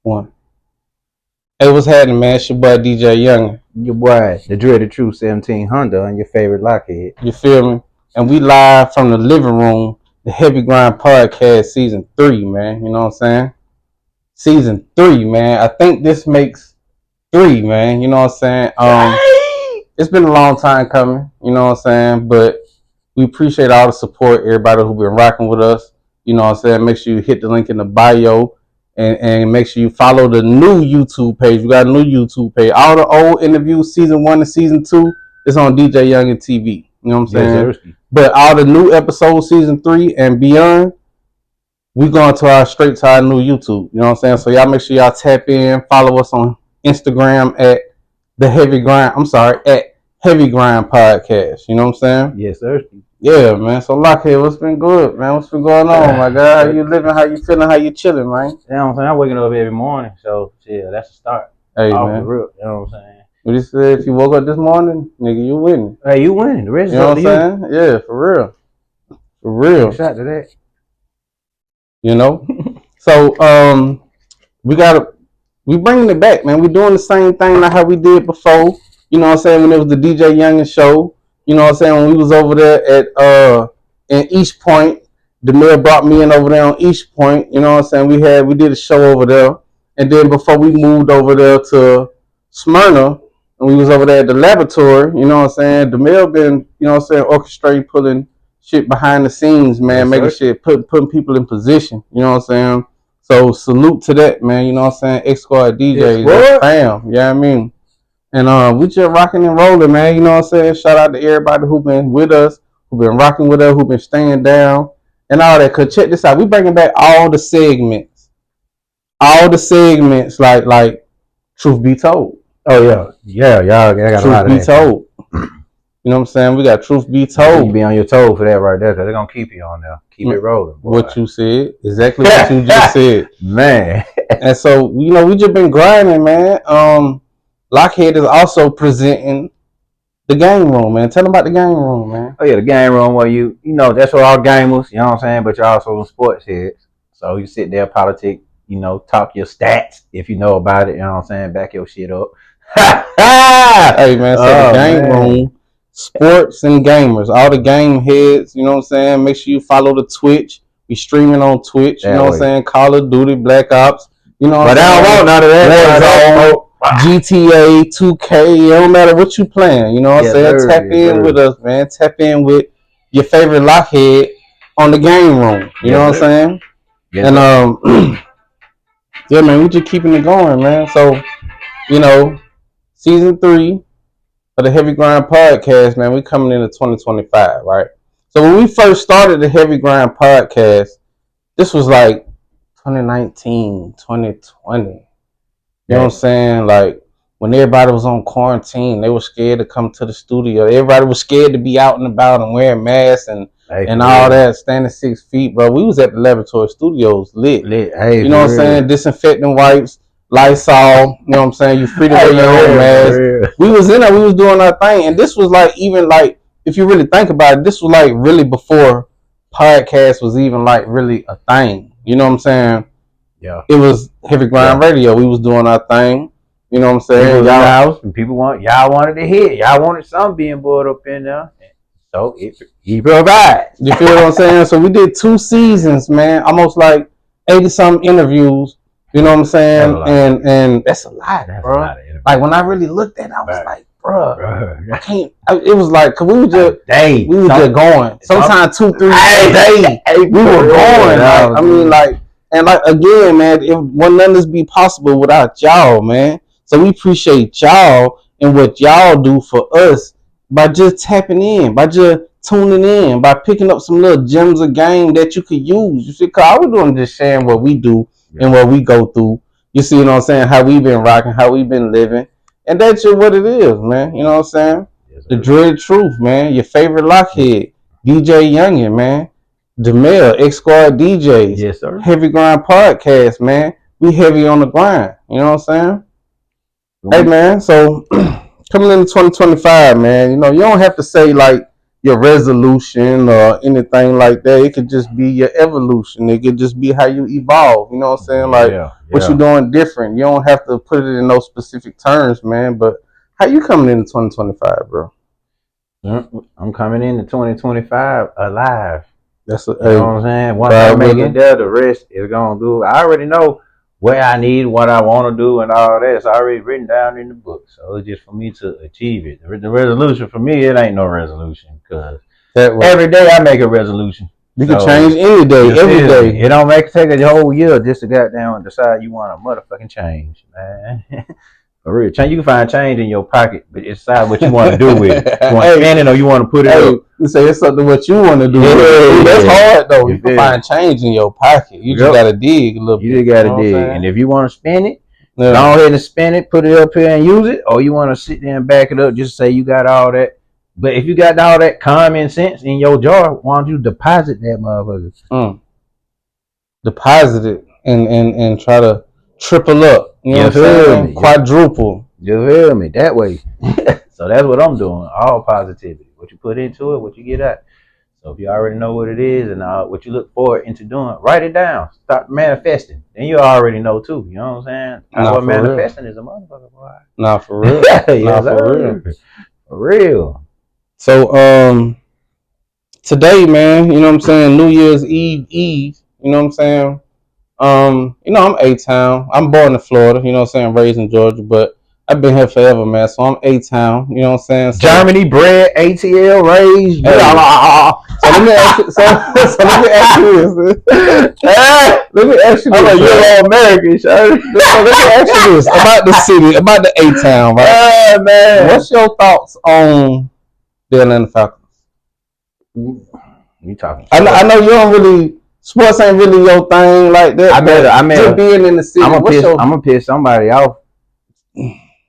One. Hey, what's happening, man? It's your boy DJ Young. Your boy, the Dreaded True 17 Honda, and your favorite lockhead. You feel me? And we live from the living room, the Heavy Grind Podcast Season 3, man. You know what I'm saying? Season 3, man. I think this makes 3, man. You know what I'm saying? It's been a long time coming, you know what I'm saying? But we appreciate all the support, everybody who's been rocking with us. You know what I'm saying? Make sure you hit the link in the bio. And make sure you follow the new YouTube page. We got a new YouTube page. All the old interviews, season 1 and season 2, is on DJ Young and TV. You know what I'm saying? Yes, but all the new episodes, season 3 and beyond, we going to straight to our new YouTube. You know what I'm saying? So y'all make sure y'all tap in, follow us on Instagram at Heavy Grind Podcast. You know what I'm saying? Yes, sir. Yeah, man. So, Lockhead, what's been good, man? What's been going on, my guy? How you living? How you feeling? How you chilling, man? You know what I'm saying? I'm waking up every morning, so, yeah, that's the start. Hey, man. The real, you know what I'm saying? What you said, if you woke up this morning, nigga, you winning. Hey, you winning. The rest you know what I'm saying? Yeah, for real. For real. Shout to that. You know? So, we bringing it back, man. We doing the same thing like how we did before. You know what I'm saying? When it was the DJ Youngin show. You know what I'm saying? When we was over there at in East Point, DeMille brought me in over there on East Point. You know what I'm saying? We did a show over there. And then before we moved over there to Smyrna, and we was over there at the laboratory, you know what I'm saying? DeMille been, you know what I'm saying, orchestrating, pulling shit behind the scenes, man, making shit, putting people in position. You know what I'm saying? So salute to that, man. You know what I'm saying? X Squad DJs, yes, fam. You know what I mean? And we just rocking and rolling, man. You know what I'm saying? Shout out to everybody who been with us, who been rocking with us, who been staying down, and all that. Cause check this out, we bringing back all the segments, like Truth Be Told. Oh yeah, y'all got Truth a lot of Be Told. You know what I'm saying? We got Truth Be Told. You be on your toe for that right there, cause they're gonna keep you on there, keep it rolling. Boy. What you said, exactly what you just said, man. And so you know, we just been grinding, man. Lockhead is also presenting the game room, man. Tell them about the game room, man. Oh yeah, the game room where you know, that's for all gamers, you know what I'm saying? But you're also some sports heads. So you sit there, politic, you know, talk your stats if you know about it, you know what I'm saying? Back your shit up. Hey man, so the game room, sports and gamers, all the game heads, you know what I'm saying? Make sure you follow the Twitch. We streaming on Twitch, you know what I'm saying? Call of Duty, Black Ops, you know what I'm saying? But I don't want none of that. GTA, 2K, it don't matter what you playing, you know what I'm saying? Tap in with us, man. Tap in with your favorite Lockhead on the game room. You know what I'm saying? And yeah, man, we just keeping it going, man. So, you know, season 3 for the Heavy Grind Podcast, man, we coming into 2025, right? So when we first started the Heavy Grind Podcast, this was like 2019, 2020. You know what I'm saying? Like, when everybody was on quarantine, they were scared to come to the studio. Everybody was scared to be out and about and wearing masks and all that, standing 6 feet, bro. We was at the laboratory studios, lit. Hey, you know what I'm saying? Disinfecting wipes, Lysol, you know what I'm saying? You free to wear your own mask. We was in there, we was doing our thing. And this was like, even like, if you really think about it, this was like really before podcast was even like really a thing. You know what I'm saying? Yeah. It was Heavy Grind Radio. We was doing our thing. You know what I'm saying? Y'all wanted to hear. Y'all wanted something being brought up in there. So he provides. You feel what I'm saying? So we did 2 seasons, man. Almost like 80-something interviews. You know what I'm saying? And that's a lot, bro. Like when I really looked at it, I was like, bro, I can't. It was like, cause we were just going. Sometimes 2-3 days. We were going. Like, I mean, like. And like again, man, it wouldn't none of this be possible without y'all, man. So we appreciate y'all and what y'all do for us by just tapping in, by just tuning in, by picking up some little gems of game that you could use. You see, cause all we're doing is just sharing what we do and what we go through. You see what I'm saying? How we been rocking, how we been living, and that's just what it is, man. You know what I'm saying? Yes, the Dreaded Truth, man. Your favorite Lockhead, DJ Youngin, man. DeMille, X Squad DJs. Yes, sir. Heavy Grind Podcast, man. We heavy on the grind. You know what I'm saying? Hey, man. So coming into 2025, man. You know, you don't have to say like your resolution or anything like that. It could just be your evolution. It could just be how you evolve. You know what I'm saying? Like what you doing different. You don't have to put it in those specific terms, man. But how you coming into 2025, bro? I'm coming into 2025 alive. That's you know what I'm saying. Once I make it there, the rest is gonna do. I already know where I need, what I want to do, and all that. It's already written down in the book. So it's just for me to achieve it. The resolution for me, it ain't no resolution because every day I make a resolution. You can change any day, every day. It don't take a whole year just to goddamn decide you want a motherfucking change, man. For real, change. You can find change in your pocket, but decide what you want to do with it. You want to spend it or you want to put it up. You say it's something what you want to do. That's hard though. You can find change in your pocket. You just gotta dig a little bit. You just gotta dig, and if you want to spend it, go ahead and spend it. Put it up here and use it, or you want to sit there and back it up. Just say you got all that. But if you got all that common sense in your jar, why don't you deposit that motherfucker? Deposit it and try to triple up. You know what I'm saying? Quadruple. You feel me? That way. So that's what I'm doing. All positivity. What you put into it, what you get out. So if you already know what it is and what you look forward into doing, write it down. Start manifesting. Then you already know too. You know what I'm saying? What manifesting is a motherfucker, boy. Nah, for real. For real. For real. So today, man, you know what I'm saying? New Year's Eve. You know what I'm saying? You know, I'm A-Town. I'm born in Florida, you know what I'm saying, raised in Georgia, but I've been here forever, man. So I'm A-Town, you know what I'm saying? So, Germany bred, ATL raised. Hey. So let me ask you, let me ask you this. Let me ask you this. You're all American, so let me ask you this about the city, about the A-Town, right? Man. What's your thoughts on the Atlanta Falcons? You talking? I know you don't really. Sports ain't really your thing like that. I mean, just being in the city. I'm gonna piss somebody off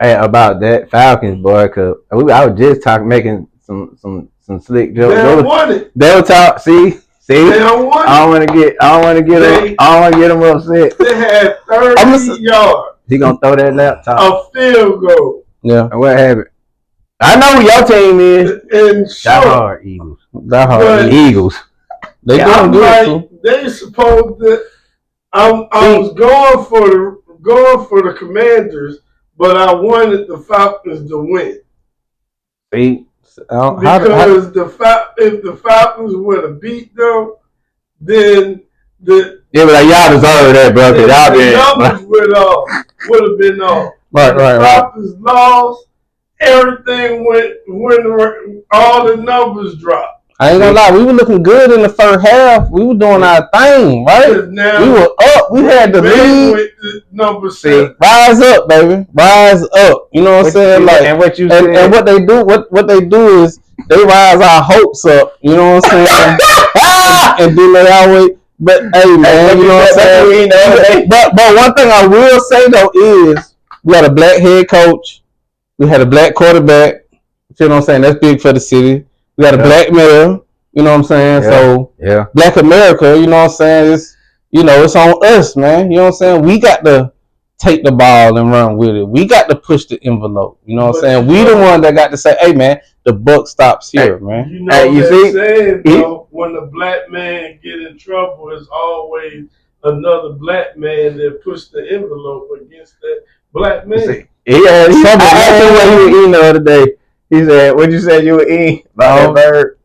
about that Falcons, boy. Cause I was just making some slick jokes. They don't want it. They'll talk. See. They don't want it. I don't want to get them upset. They had 30 yards. He gonna throw that laptop. A field goal. Yeah. And what happened? I know who your team is. And Die Hard Eagles. Die Hard Eagles. They doing good too. They supposed that I was going for the Commanders, but I wanted the Falcons to win. See, because if the Falcons would have beat them, then but y'all deserve that, bro. The numbers would have been off. Right. The Falcons lost. Everything went. All the numbers dropped. I ain't gonna lie, we were looking good in the first half. We were doing our thing, right? Now, we were up. We had the lead. With the number 6. Rise up, baby. Rise up. You know what I'm saying? Like, and what you and what they do, what they do is they rise our hopes up. You know what I'm saying? and then they always. But hey, man, you know what I'm saying? But one thing I will say though is we had a black head coach. We had a black quarterback. You know what I'm saying? That's big for the city. We got a black mayor, you know what I'm saying? Yeah. So Black America, you know what I'm saying? It's on us, man. You know what I'm saying? We got to take the ball and run with it. We got to push the envelope. You know what I'm saying? We the one that got to say, hey man, the buck stops here, man. You know you see? Saying, though, when the black man get in trouble, it's always another black man that pushed the envelope against that black man. I asked him what he was eating the other day. He said, "What you said you were eating about that bird?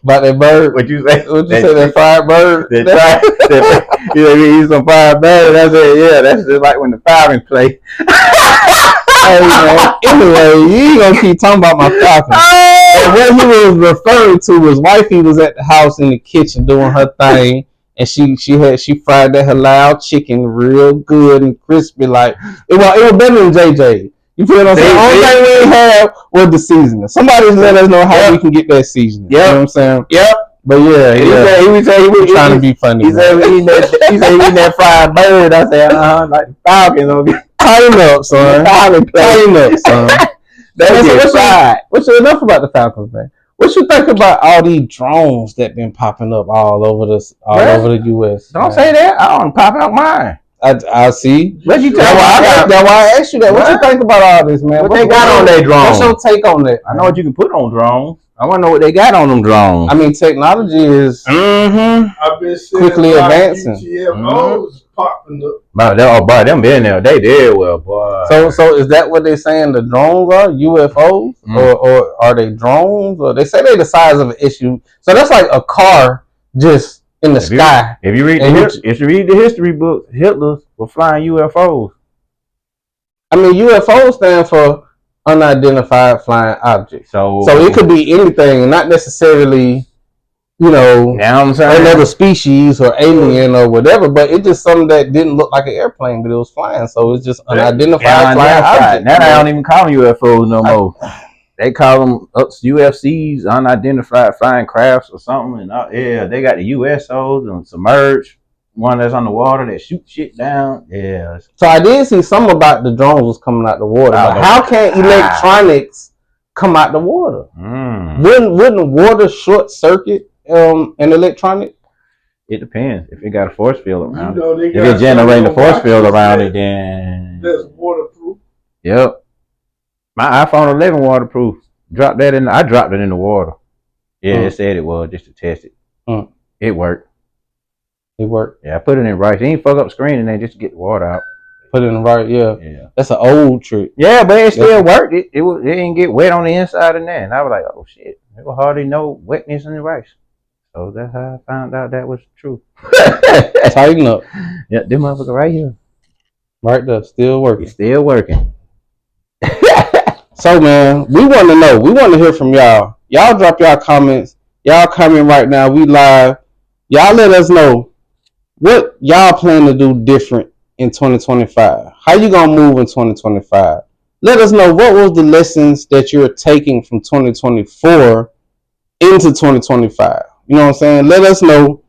About that bird? What you say? What you say? That fried bird? He said we eat some fried bird. I said, yeah, that's just like when the Falcons play. Hey man. Anyway, you ain't gonna keep talking about my Falcons. And what he was referring to was wifey was at the house in the kitchen doing her thing, and she fried that halal chicken real good and crispy. Like it was better than JJ. You feel what I'm saying? The only thing we didn't have was the seasoning. Somebody let us know how we can get that seasoning. You know what I'm saying? Yep. But yeah, he was trying to be funny. He said he eating that fried bird. I said, like Falcons. Okay. Tighten up, son. Tighten up, son. What's enough about the Falcons, man? What you think about all these drones that been popping up all over the U.S.? Don't say that. I don't pop out mine. I see. What you that's why I asked you that. What you think about all this, man? What they got on their drones? What's your take on that? I know what you can put on drones. I want to know what they got on them drones. I mean, technology is I've been seeing quickly advancing. UTFOs popping up. But them been there. They did well, boy. So is that what they're saying? The drones are UFOs, or are they drones? Or they say they're the size of an issue. So that's like a car just in the sky. If you read the history books, Hitler was flying UFOs. I mean, UFOs stand for unidentified flying object. So it could be anything, not necessarily, another species or alien or whatever, but it's just something that didn't look like an airplane, but it was flying. So it's just unidentified flying object. Now they don't even call them UFOs no more. They call them UFCs, unidentified flying crafts or something. And they got the USOs and submerged. One that's on the water that shoot shit down. Yeah. So I did see something about the drones was coming out the water. But how can electronics come out the water? Wouldn't water short circuit an electronic? It depends. If it got a force field around it. If it generates a force field around it, then that's waterproof. Yep. My iPhone 11 waterproof. I dropped it in the water. Yeah, it said it was just to test it. It worked. It worked. Yeah, I put it in rice. It ain't fuck up screen and then just to get the water out. Put it in right, yeah. That's an old trick. Yeah, but it still worked. It didn't get wet on the inside of that. And I was like, oh shit, there was hardly no wetness in the rice. So that's how I found out that was true. Tighten up. Yeah, this motherfucker right here. Right there, still working. It's still working. So man, we want to know. We want to hear from y'all. Y'all drop y'all comments. Y'all comment right now. We live. Y'all let us know what y'all plan to do different in 2025. How you gonna move in 2025? Let us know what was the lessons that you're taking from 2024 into 2025. You know what I'm saying? Let us know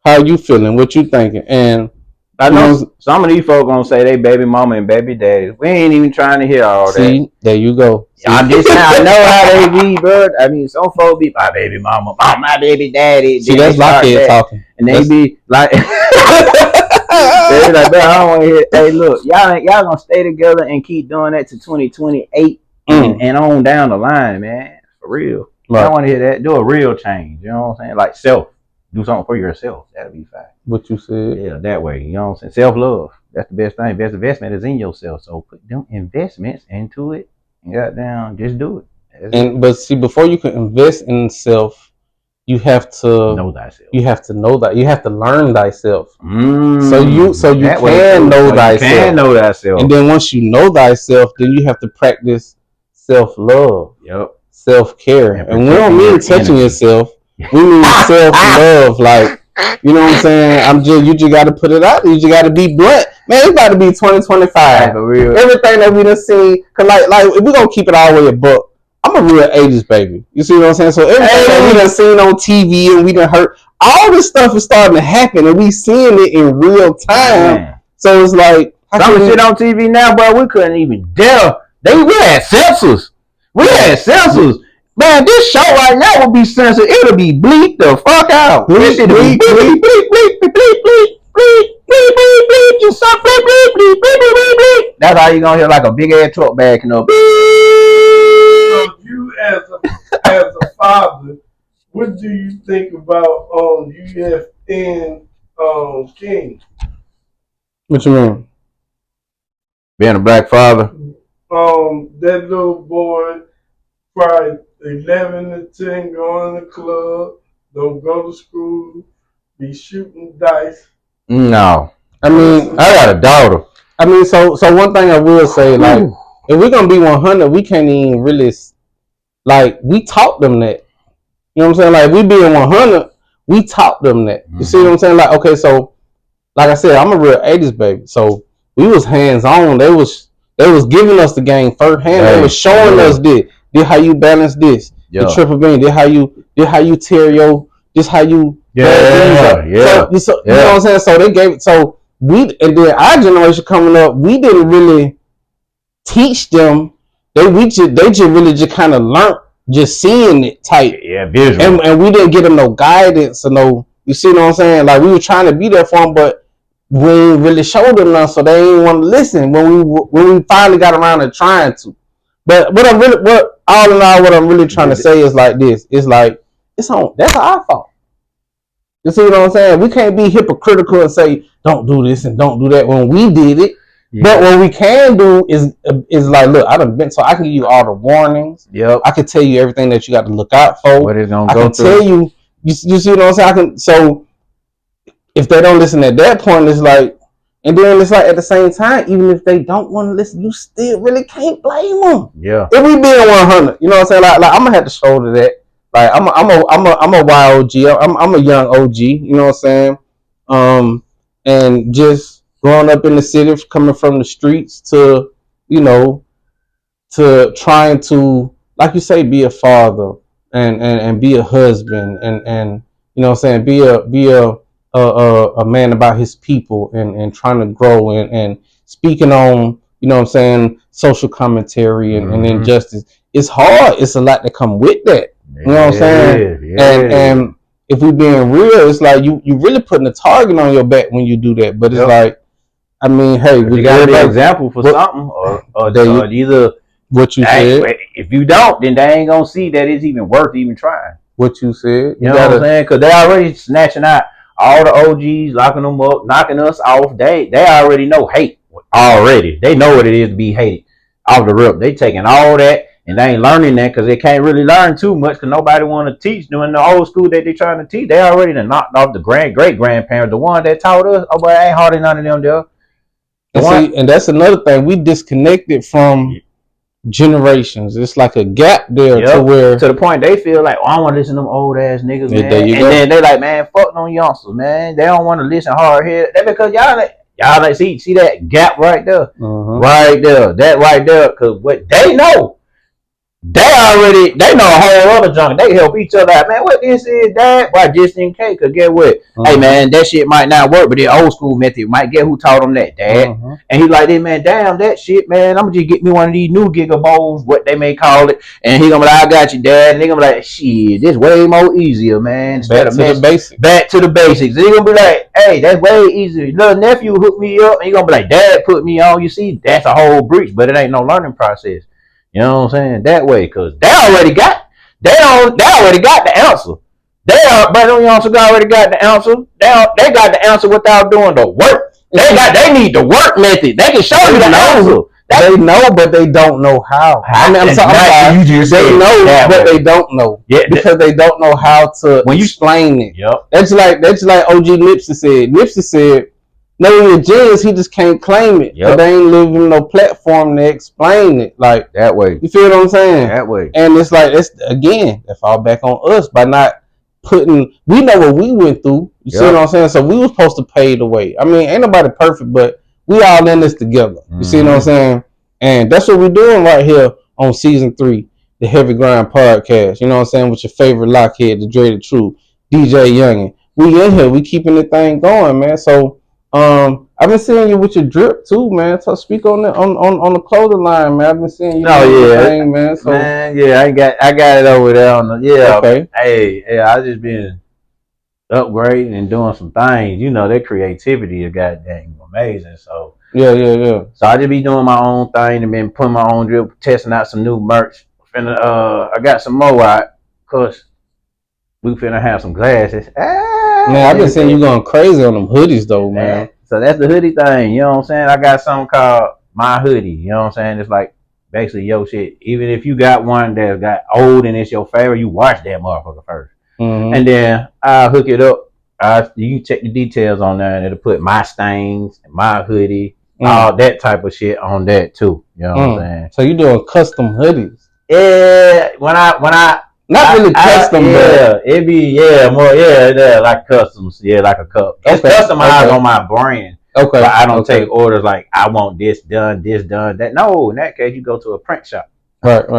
how you feeling, what you thinking. And I know some of these folks gonna say they baby mama and baby daddy. We ain't even trying to hear all that. See, there you go. I'm just saying, I know how they be, bro. I mean, some folks be my baby mama, my baby daddy. See, that's my kid talking. And they be like, they be like, bro, I don't want to hear. Hey, look, y'all gonna stay together and keep doing that to 2028 and on down the line, man. For real. Right. I don't want to hear that. Do a real change. You know what I'm saying? Like do something for yourself. That'll be fine. What you said. Yeah, that way. You know what I'm saying? Self-love. That's the best thing. Best investment is in yourself. So put them investments into it and goddamn, just do it. But see, before you can invest in self, you have to know thyself. You have to know that. You have to learn thyself. So you that can know thyself. You can know thyself. And then once you know thyself, then you have to practice self-love. Yep. Self-care. And we don't mean touching yourself. We mean self-love. Like, you know what I'm saying? You just got to put it out there. You just got to be blunt. Man, it's got to be 2025. For real. Everything that we done seen. Because, like, if we're going to keep it all the way a buck, I'm a real 80s baby. You see what I'm saying? So everything that we done seen on TV and we done heard, all this stuff is starting to happen and we seeing it in real time. Man. So it's like... Some of the shit on TV now, bro, we couldn't even dare. We had censors. Man, this show right now will be censored. It'll be bleep the fuck out. Bleep, bleep, bleep, bleep, bleep, bleep, bleep, bleep, bleep, bleep, bleep, bleep, just some bleep, bleep, bleep, bleep, bleep, bleep. That's how you gonna hear like a big ass truck backing up. So you as a father, what do you think about UFN King? What you mean? Being a black father. That little boy, probably 11 to 10, go in the club, don't go to school, be shooting dice. No. I mean, I got a daughter. I mean, so one thing I will say, like, if we're gonna be 100, we can't even really, like, we taught them that. You know what I'm saying? Like, we being 100, we taught them that. You see what I'm saying? Like, okay, so, like I said, I'm a real 80s baby. So we was hands on. They was giving us the game first hand. They was showing us this how you balance this. The triple beam. This how you tear your. This how you. So, you know what I'm saying? So they gave it. So and then our generation coming up, we didn't really teach them. They just really kind of learned just seeing it type. Yeah, visual. And we didn't give them no guidance or no. You see what I'm saying? Like we were trying to be there for them, but we ain't really showed them none, so they ain't want to listen when we finally got around to trying to. But what all in all, what I'm really trying to say is like this. It's like that's our fault. You see what I'm saying? We can't be hypocritical and say don't do this and don't do that when we did it. Yeah. But what we can do is like, look, I done been, so I can give you all the warnings. Yep. I can tell you everything that you got to look out for. What it's gonna I go can through. tell you. You see what I'm saying? So if they don't listen at that point, it's like, and then it's like at the same time, even if they don't want to listen, you still really can't blame them. Yeah. If we being 100, you know what I'm saying? Like I'm gonna have to shoulder that. Like I'm a wild OG. I'm a young OG. You know what I'm saying? And just growing up in the city, coming from the streets to, you know, to trying to, like you say, be a father and be a husband and you know what I'm saying, be a man about his people and trying to grow and speaking on, you know what I'm saying, social commentary and injustice. It's hard. It's a lot that come with that. You know what I'm saying? And if we being real, it's like you really putting a target on your back when you do that. But it's like, I mean, hey, we gotta be an example for something, or either what you said. If you don't, then they ain't gonna see that it's even worth even trying. What you said. You know what I'm saying? Because they already snatching out all the OGs, locking them up, knocking us off. They already know hate already. They know what it is to be hated off the rip. They taking all that. And they ain't learning that because they can't really learn too much because nobody want to teach doing the old school that they trying to teach. They already done knocked off the great-grandparents, the one that taught us. Oh, boy, I ain't hardly none of them there. And that's another thing. We disconnected from generations. It's like a gap there to where... To the point they feel like, oh, I want to listen to them old-ass niggas, man. Then they like, man, fuck them youngsters, man. They don't want to listen hard-headed. That's because y'all like see that gap right there? Right there. That right there. Because what they know, they know a whole other junk. They help each other out. Man, what this is, that? Why, just in case. Because get what? Hey, man, that shit might not work, but the old school method might get who taught them that, Dad. And he like, hey, man, damn, that shit, man. I'm going to just get me one of these new Giga Bowls, what they may call it. And he going to be like, I got you, Dad. And they going to be like, shit, this way more easier, man. Back to the basics. Back to the basics. And he going to be like, hey, that's way easier. Little nephew hooked me up. And he going to be like, Dad put me on. You see, that's a whole breach, but it ain't no learning process. You know what I'm saying? That way, because they already got the answer. But them youngsters already got the answer. They got the answer without doing the work. They need the work method. They can show you the answer. They know, but they don't know how. I mean, I'm sorry. They know, but they don't know. Yeah, because they don't know how to explain it. Yep. That's like OG Nipsey said. Nipsey said, no, your genius, he just can't claim it. Yep. They ain't living no platform to explain it. Like that way. You feel what I'm saying? That way. And it's like, they fall back on us by not putting, we know what we went through. You see what I'm saying? So we were supposed to pave the way. I mean, ain't nobody perfect, but we all in this together. You see what I'm saying? And that's what we're doing right here on season 3, the Heavy Grind Podcast. You know what I'm saying? With your favorite lockhead, the Dreaded Truth, DJ Youngin. We in here. We keeping the thing going, man. So, I've been seeing you with your drip too, man. So speak on the on the clothing line, man. I've been seeing you. Thing, man. So man, yeah, I got it over there on the Okay. Hey, I just been upgrading and doing some things. You know, their creativity is goddamn amazing. So yeah. So I just be doing my own thing and been putting my own drip, testing out some new merch. I got some more out, cause we finna have some glasses. Man, I've been seeing you going crazy on them hoodies though, man. So that's the hoodie thing, you know what I'm saying? I got something called My Hoodie, you know what I'm saying? It's like basically your shit. Even if you got one that's got old and it's your favorite, you watch that motherfucker first. And then I'll hook it up. You can check the details on there and it'll put my stains, my hoodie, all that type of shit on that too. You know what I'm saying? So you doing custom hoodies? Yeah, when I not really custom, but it be more like customs, like a cup. It's customized on my brand. Okay, but I don't take orders like I want this done, that. No, in that case, you go to a print shop. Right. You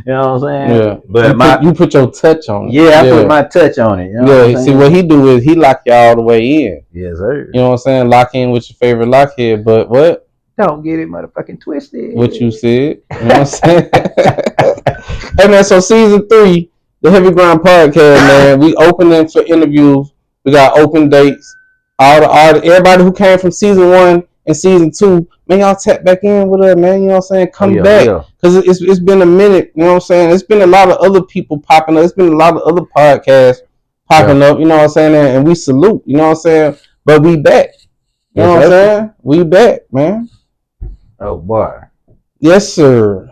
know what I'm saying? Yeah, but you put your touch on it. Yeah, I put my touch on it. You know what see what he do is he lock you all the way in. Yes, sir. You know what I'm saying? Lock in with your favorite lockhead, but what? Don't get it motherfucking twisted. What you said. You know what I'm saying? Hey man, so season 3, the Heavy Grind Podcast, man. We opening for interviews. We got open dates. All the everybody who came from season 1 in season 2, man, y'all tap back in with us, man. You know what I'm saying? Come back. Because it's been a minute, you know what I'm saying? It's been a lot of other people popping up. It's been a lot of other podcasts popping up, you know what I'm saying? And we salute, you know what I'm saying? But we back. You know what I'm saying? We back, man. Oh boy. Yes, sir.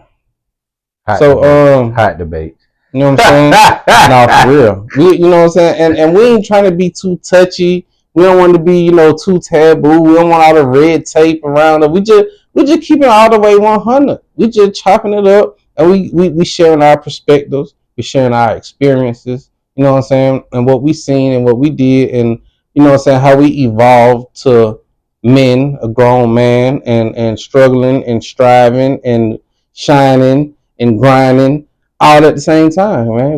Hot debate. You know what I'm saying? No, for real. You know what I'm saying? And we ain't trying to be too touchy. We don't want to be, you know, too taboo. We don't want all the red tape around it. We just keeping it all the way 100. We just chopping it up, and we sharing our perspectives. We sharing our experiences. You know what I'm saying? And what we seen and what we did, and you know what I'm saying, how we evolved to men, a grown man, and struggling and striving and shining and grinding all at the same time, man.